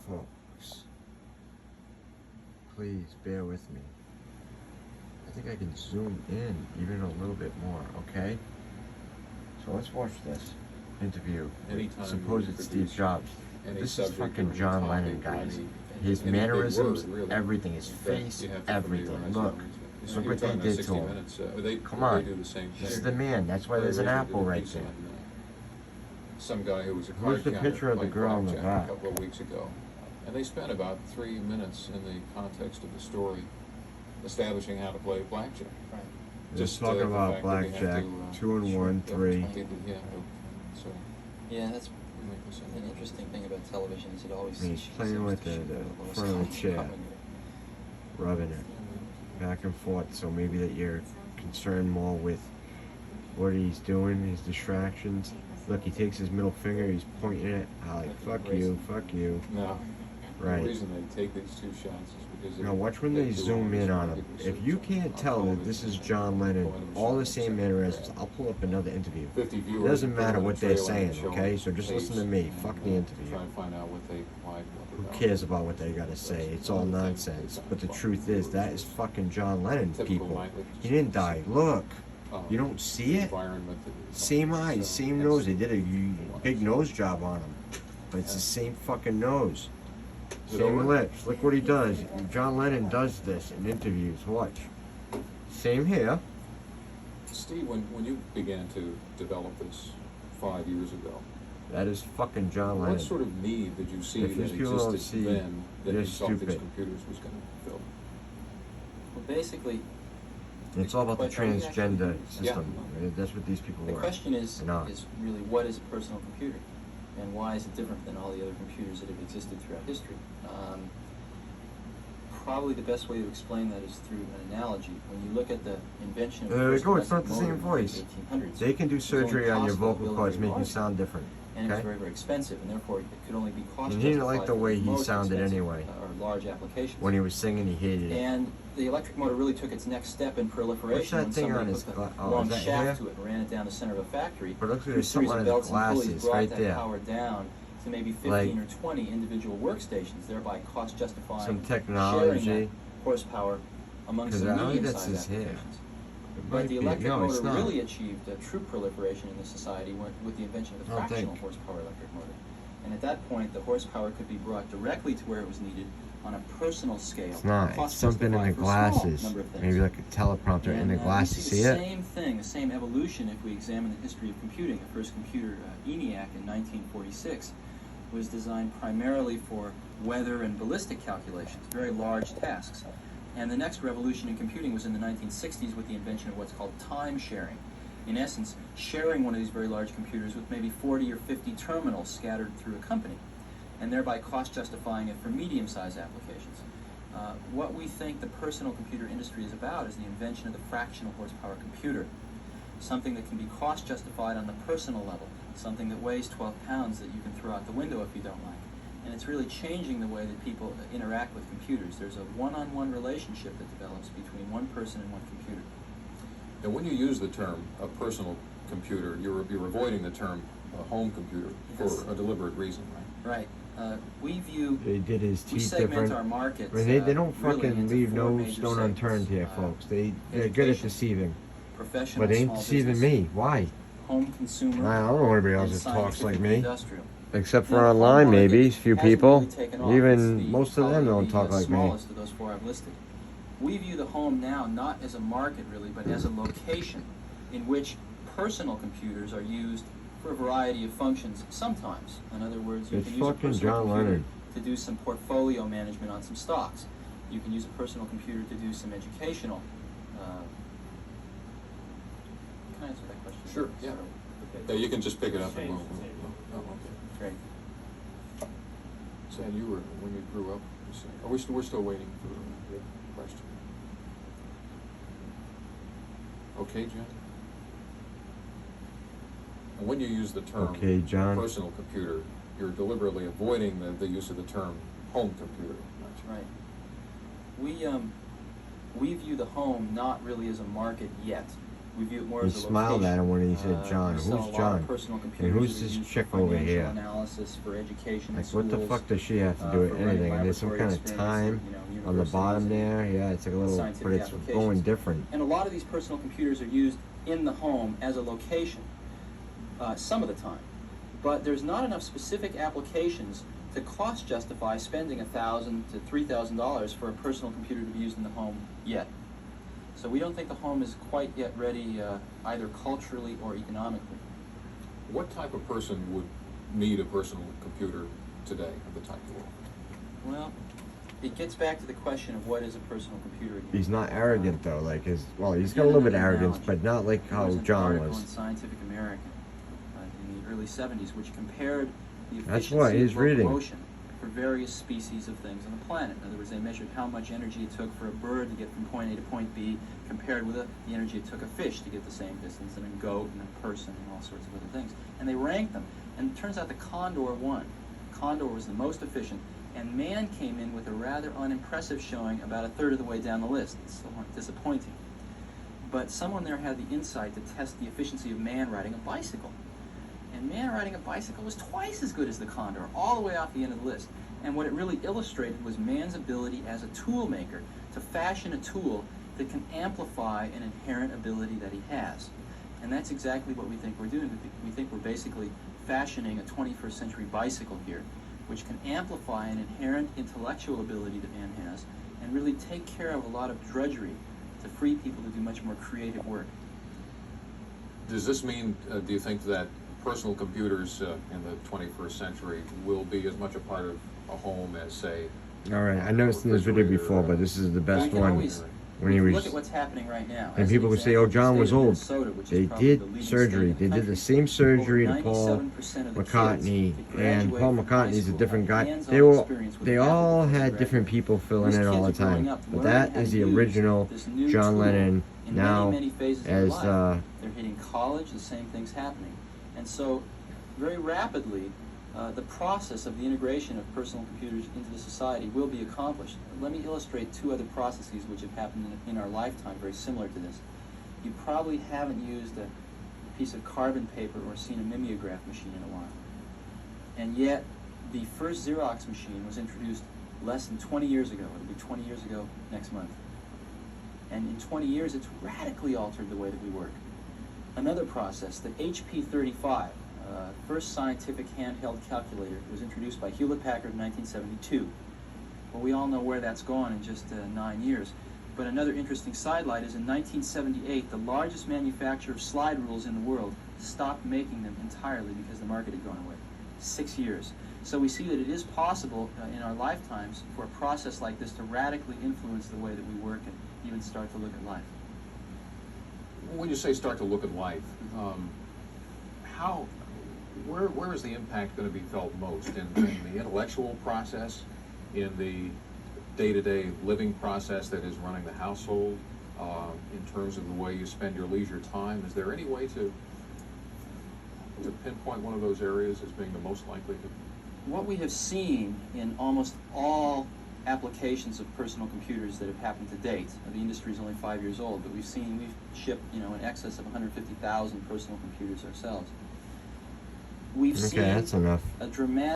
Folks, please bear with me. I think I can zoom in even a little bit more, okay? So let's watch this interview with supposed Steve Jobs. This is fucking John Lennon, guys. His mannerisms, everything, his face, everything. Look what they did to him. Come on, this is the man. That's why there's an apple right there. Some guy who was a Where's the picture of the girl in the back? A couple of weeks ago, and they spent about 3 minutes in the context of the story establishing how to play blackjack. Right. Just talking about blackjack, 2 and 1, 3. Yeah, that's an interesting thing about television is it always. He's playing with the front of the chair, rubbing it back and forth. So maybe that you're concerned more with what he's doing, his distractions. Look, he takes his middle finger, he's pointing it like, fuck you, fuck you. No. Right. The reason they take these 2 shots is because... Now watch when they zoom in on him. If you can't tell that this is John Lennon, all the same mannerisms, I'll pull up another interview. It doesn't matter what they're saying, okay? So just listen to me. Fuck the interview. Who cares about what they gotta say? It's all nonsense. But the truth is, that is fucking John Lennon, people. He didn't die. Look. You don't see it? Same eyes, same nose. They did a big nose job on him. But it's the same fucking nose. Same lips. Look what he does. John Lennon does this in interviews. Watch. Same hair. Steve, when you began to develop this 5 years ago, that is fucking John Lennon. What sort of need did you see that existed then that you thought these computers was going to fill? Well, basically... It's all about the transgender system. Yeah. That's what these people are. The question is really, what is a personal computer? And why is it different than all the other computers that have existed throughout history? Probably the best way to explain that is through an analogy. When you look at the invention of there we go, it's not the same voice. They can do surgery on your vocal cords, make you sound different. And it's very, very expensive, and therefore it could only be cost justified. He didn't like the way he sounded anyway. Or large applications. When he was singing, he hated it. And the electric motor really took its next step in proliferation. What's that thing on his long shaft to it and ran it down the center of a factory. But looks like there's something on his glasses right there. Power down to maybe 15 or 20 individual workstations, thereby cost justifying some technology, sharing that horsepower amongst the medium-sized applications. But the electric motor really achieved a true proliferation in the society with the invention of the fractional horsepower electric motor. And at that point, the horsepower could be brought directly to where it was needed on a personal scale. It's not. It's something in the glasses. Maybe like a teleprompter in the glasses. See it? The same thing, the same evolution if we examine the history of computing. The first computer, ENIAC, in 1946, was designed primarily for weather and ballistic calculations, very large tasks. And the next revolution in computing was in the 1960s with the invention of what's called time sharing. In essence, sharing one of these very large computers with maybe 40 or 50 terminals scattered through a company, and thereby cost justifying it for medium-sized applications. What we think the personal computer industry is about is the invention of the fractional horsepower computer, something that can be cost justified on the personal level, something that weighs 12 pounds that you can throw out the window if you don't like. And it's really changing the way that people interact with computers. There's a one-on-one relationship that develops between one person and one computer. And when you use the term a personal computer, you're avoiding the term a home computer for a deliberate reason, right? Right. We view... They did his teeth we segment different. Our market. I mean, they don't fucking really leave no stone unturned here, folks. They're good at deceiving. But they ain't deceiving me. Why? Home consumer. I don't know anybody else that talks like me. Industrial. Except for online, maybe, a few people. Even most of them don't talk like me. Smallest of those 4 I've listed. We view the home now not as a market, really, but as a location in which personal computers are used for a variety of functions sometimes. In other words, you can use a personal computer to do some portfolio management on some stocks. You can use a personal computer to do some educational. Can I answer that question? Sure, yeah. Yeah, you can just pick it up and we'll okay. Great. Sam, you were, when you grew up, we're still waiting for the question. Okay, John? And when you use the term personal computer, you're deliberately avoiding the use of the term home computer. Right. We view the home not really as a market yet. We view it more He as a smiled location. at him when he said John. We sell Who's a lot John? of personal And computers who's that are this used for chick over financial here? analysis, for education in Like, what the schools, fuck does she have to do with for running anything? And there's some laboratory kind of experiments time at, you know, on the bottom universities there. Yeah, it's like a little, scientific but it's applications. going different. And a lot of these personal computers are used in the home as a location, some of the time. But there's not enough specific applications to cost justify spending $1,000 to $3,000 for a personal computer to be used in the home yet. So we don't think the home is quite yet ready, either culturally or economically. What type of person would need a personal computer today of the type you want? Well, it gets back to the question of what is a personal computer again. He's not arrogant though, like he's got a little bit of arrogance, but not like There how was an John article was. in Scientific American in the early 70s, which compared the That's what efficiency he's of reading. locomotion for various species of things on the planet. In other words, they measured how much energy it took for a bird to get from point A to point B, compared with the energy it took a fish to get the same distance, and a goat and a person and all sorts of other things. And they ranked them. And it turns out the Condor won. Condor was the most efficient, and man came in with a rather unimpressive showing about a third of the way down the list. It's somewhat disappointing. But someone there had the insight to test the efficiency of man riding a bicycle. And man riding a bicycle was twice as good as the Condor, all the way off the end of the list. And what it really illustrated was man's ability as a tool maker to fashion a tool that can amplify an inherent ability that he has. And that's exactly what we think we're doing. We think we're basically fashioning a 21st century bicycle here, which can amplify an inherent intellectual ability that man has and really take care of a lot of drudgery to free people to do much more creative work. Does this mean, do you think that personal computers in the 21st century will be as much a part of a home as, say, All right, I noticed in this video before, but this is the best We can one. always When he look was, at what's happening right now. and As people an would say, example, "Oh, John the was state of old." Minnesota, which is They probably the did leading surgery. state in They did country. the same surgery to Over Paul 97% of the McCartney, kids that and graduate Paul from high McCartney's a school different have guy. hands-on experience with They the all applications had they different graduate. people filling These in all the kids are growing time. up But learning that how is to the use original this new John tool Lennon. in Now, many phases of their as life. They're hitting college, the same thing's happening. And so, very rapidly, the process of the integration of personal computers into the society will be accomplished. Let me illustrate two other processes which have happened in our lifetime very similar to this. You probably haven't used a piece of carbon paper or seen a mimeograph machine in a while. And yet, the first Xerox machine was introduced less than 20 years ago. It'll be 20 years ago next month. And in 20 years, it's radically altered the way that we work. Another process, the HP 35, first scientific handheld calculator, was introduced by Hewlett-Packard in 1972. Well, we all know where that's gone in just 9 years. But another interesting sidelight is in 1978, the largest manufacturer of slide rules in the world stopped making them entirely because the market had gone away. 6 years. So we see that it is possible in our lifetimes for a process like this to radically influence the way that we work and even start to look at life. when you say start to look at life, where is the impact going to be felt most? In the intellectual process, in the day-to-day living process that is running the household, in terms of the way you spend your leisure time? Is there any way to pinpoint one of those areas as being the most likely to? What we have seen in almost all applications of personal computers that have happened to date, the industry is only 5 years old, but we've shipped, in excess of 150,000 personal computers ourselves. We've seen that's enough. a dramatic